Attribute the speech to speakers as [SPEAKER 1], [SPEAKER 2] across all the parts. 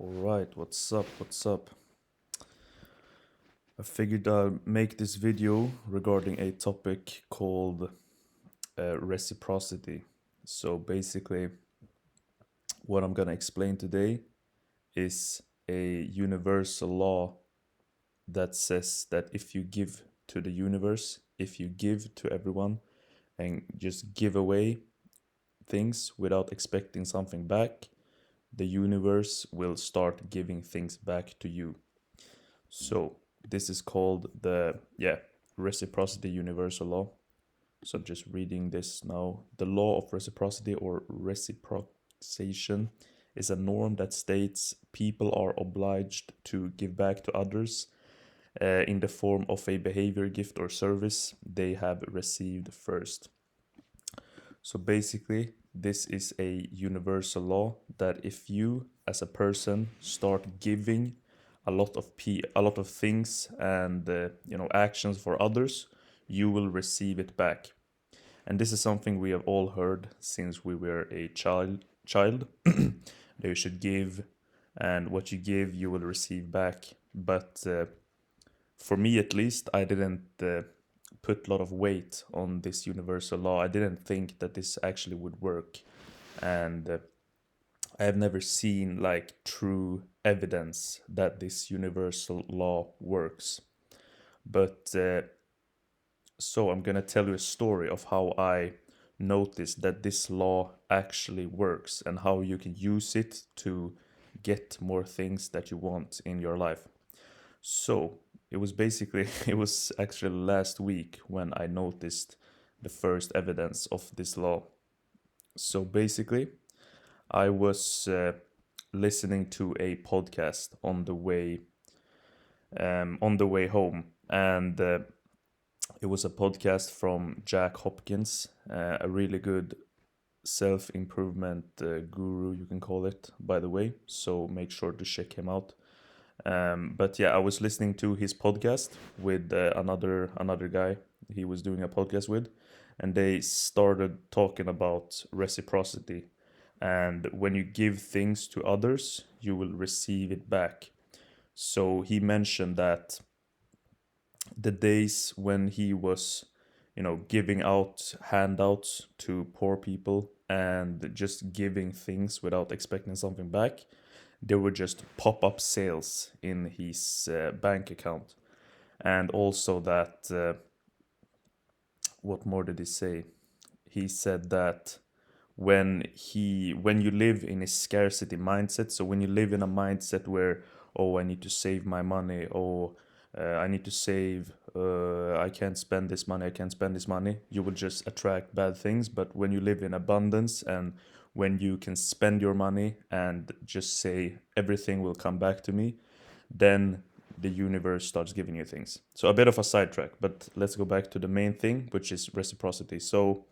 [SPEAKER 1] All right, what's up? What's up? I figured I'll make this video regarding a topic called reciprocity. So basically, what I'm gonna explain today is a universal law that says that if you give to the universe, if you give to everyone and just give away things without expecting something back, the universe will start giving things back to you. So this is called the reciprocity universal law. So I'm just reading this now. The law of reciprocity or reciprocation is a norm that states people are obliged to give back to others in the form of a behavior, gift, or service they have received first. So basically, this is a universal law that if you, as a person, start giving a lot of things and actions for others, you will receive it back. And this is something we have all heard since we were a child that you should give, and what you give, you will receive back. But for me, at least, I didn't put a lot of weight on this universal law. I didn't think that this actually would work, and I have never seen like true evidence that this universal law works. But so I'm gonna tell you a story of how I noticed that this law actually works and how you can use it to get more things that you want in your life. So it was basically, it was actually last week when I noticed the first evidence of this law. So basically, I was listening to a podcast on the way home, and it was a podcast from Jack Hopkins, a really good self improvement guru, you can call it, by the way. So make sure to check him out. But yeah, I was listening to his podcast with another guy he was doing a podcast with, and they started talking about reciprocity. And when you give things to others, you will receive it back. So he mentioned that the days when he was, giving out handouts to poor people and just giving things without expecting something back, there were just pop-up sales in his bank account. And also that what more did he say? He said that when you live in a scarcity mindset, so when you live in a mindset where, oh, I need to save my money, or I need to save, I can't spend this money, I can't spend this money, you will just attract bad things. But when you live in abundance and when you can spend your money and just say everything will come back to me, then the universe starts giving you things. So a bit of a sidetrack, but let's go back to the main thing, which is reciprocity. So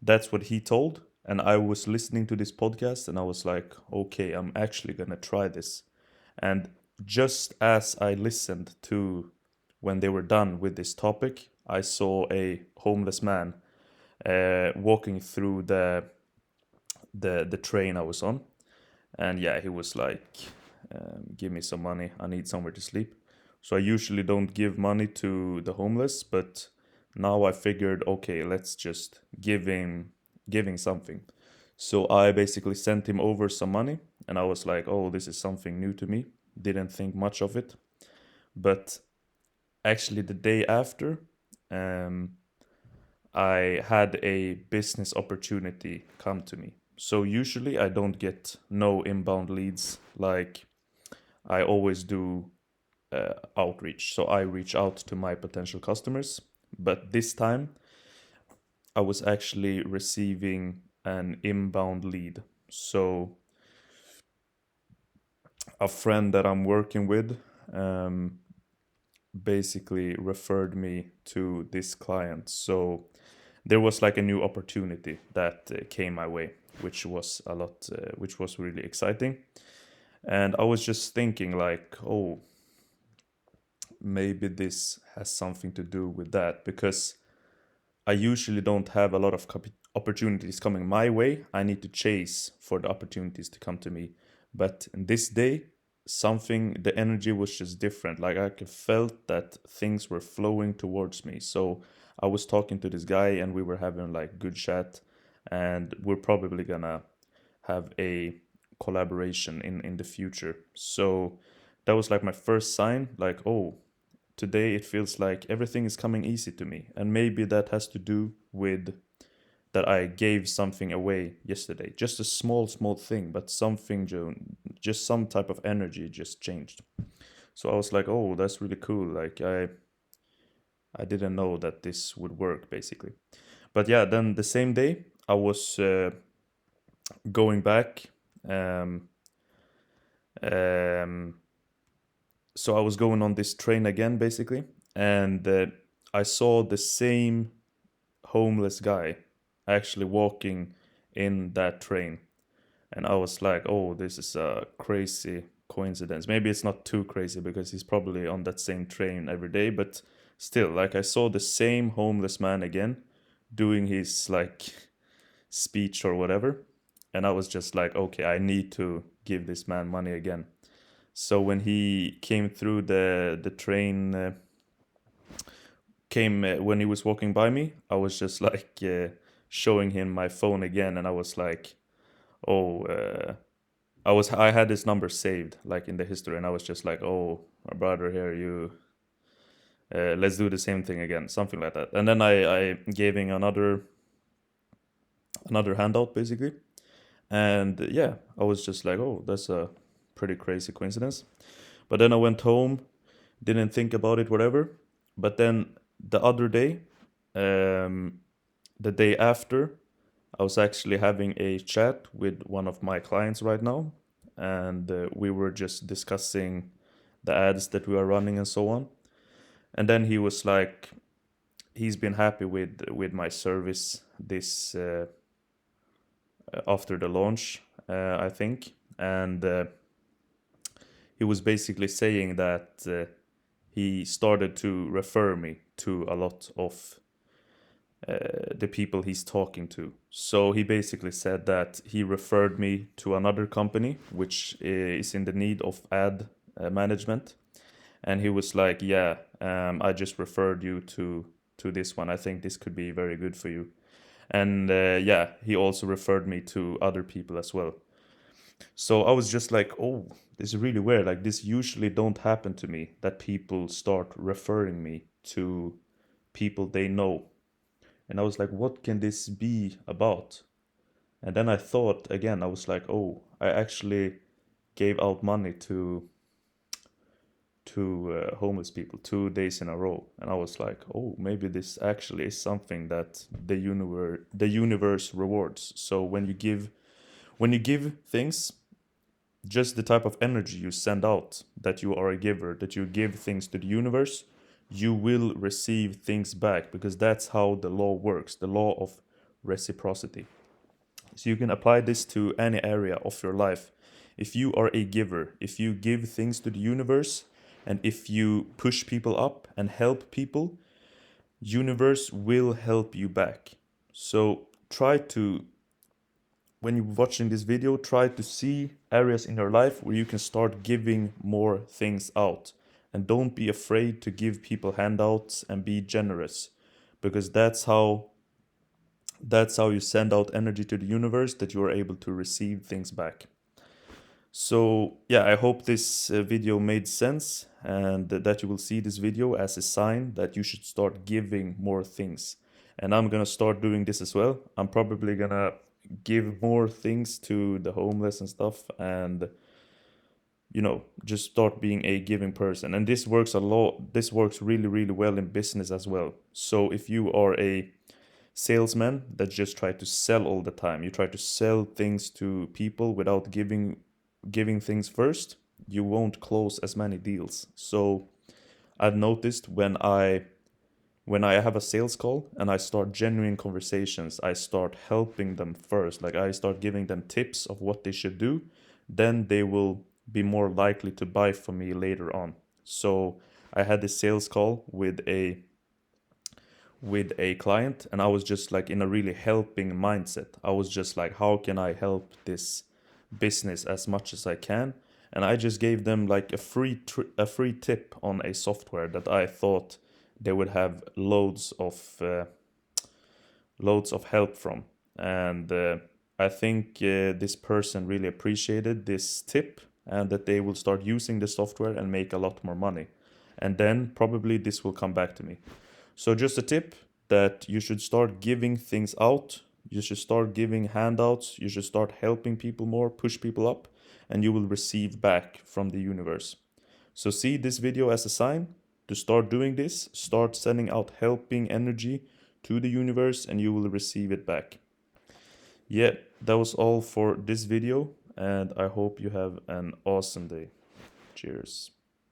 [SPEAKER 1] that's what he told. And I was listening to this podcast and I was like, okay, I'm actually going to try this. And just as I listened to when they were done with this topic, I saw a homeless man walking through the train I was on. And yeah, he was like, give me some money. I need somewhere to sleep. So I usually don't give money to the homeless, but now I figured, okay, let's just giving something. So I basically sent him over some money, and I was like, oh, this is something new to me. Didn't think much of it. But actually, the day after, um, I had a business opportunity come to me. So usually I don't get no inbound leads. Like I always do outreach. So I reach out to my potential customers. But this time I was actually receiving an inbound lead. So a friend that I'm working with basically referred me to this client. So there was like a new opportunity that came my way, which was which was really exciting. And I was just thinking like, oh, maybe this has something to do with that, because I usually don't have a lot of opportunities coming my way, I need to chase for the opportunities to come to me. But in this day, the energy was just different. Like I could felt that things were flowing towards me. So I was talking to this guy and we were having like good chat, and we're probably gonna have a collaboration in the future. So that was like my first sign, like, oh, today it feels like everything is coming easy to me. And maybe that has to do with that I gave something away yesterday. Just a small thing, but something, just some type of energy just changed. So I was like, oh, that's really cool. Like I didn't know that this would work basically. But yeah, then the same day I was going back. Um, um, so I was going on this train again basically, and I saw the same homeless guy actually walking in that train. And I was like, oh, this is a crazy coincidence. Maybe it's not too crazy because he's probably on that same train every day, but still, like, I saw the same homeless man again doing his like speech or whatever. And I was just like, okay, I need to give this man money again. So when he came through the train, when he was walking by me, I was just like showing him my phone again, and I was like, oh, I had this number saved like in the history, and I was just like, oh, my brother here, you let's do the same thing again, something like that. And then I gave him another handout basically, and yeah, I was just like, oh, that's a pretty crazy coincidence. But then I went home, didn't think about it, whatever. But then the other day, um, the day after, I was actually having a chat with one of my clients right now, and we were just discussing the ads that we are running and so on. And then he was like, he's been happy with my service this after the launch, I think, and he was basically saying that he started to refer me to a lot of the people he's talking to. So he basically said that he referred me to another company which is in the need of ad management, and he was like, "Yeah, I just referred you to this one. I think this could be very good for you." And yeah, he also referred me to other people as well. So I was just like, "Oh, this is really weird. Like this usually don't happen to me. That people start referring me to people they know." And I was like, what can this be about? And then I thought again, I was like, oh, I actually gave out money to homeless people 2 days in a row. And I was like, oh, maybe this actually is something that the universe rewards. So when you give things, just the type of energy you send out, that you are a giver, that you give things to the universe, you will receive things back, because that's how the law works, the law of reciprocity. So you can apply this to any area of your life. If you are a giver, if you give things to the universe, and if you push people up and help people, universe will help you back. So try to, when you're watching this video, try to see areas in your life where you can start giving more things out. And don't be afraid to give people handouts and be generous, because that's how you send out energy to the universe, that you are able to receive things back. So yeah, I hope this video made sense, and that you will see this video as a sign that you should start giving more things. And I'm gonna start doing this as well. I'm probably gonna give more things to the homeless and stuff, and just start being a giving person. And this works a lot. This works really, really well in business as well. So if you are a salesman that just try to sell all the time, you try to sell things to people without giving things first, you won't close as many deals. So I've noticed when I have a sales call and I start genuine conversations, I start helping them first. Like I start giving them tips of what they should do, then they will be more likely to buy from me later on. So I had this sales call with with a client, and I was just like in a really helping mindset. I was just like, how can I help this business as much as I can? And I just gave them like a free tip on a software that I thought they would have loads of help from. And I think this person really appreciated this tip, and that they will start using the software and make a lot more money. And then probably this will come back to me. So just a tip that you should start giving things out. You should start giving handouts. You should start helping people more, push people up, and you will receive back from the universe. So see this video as a sign to start doing this. Start sending out helping energy to the universe, and you will receive it back. Yeah, that was all for this video, and I hope you have an awesome day. Cheers.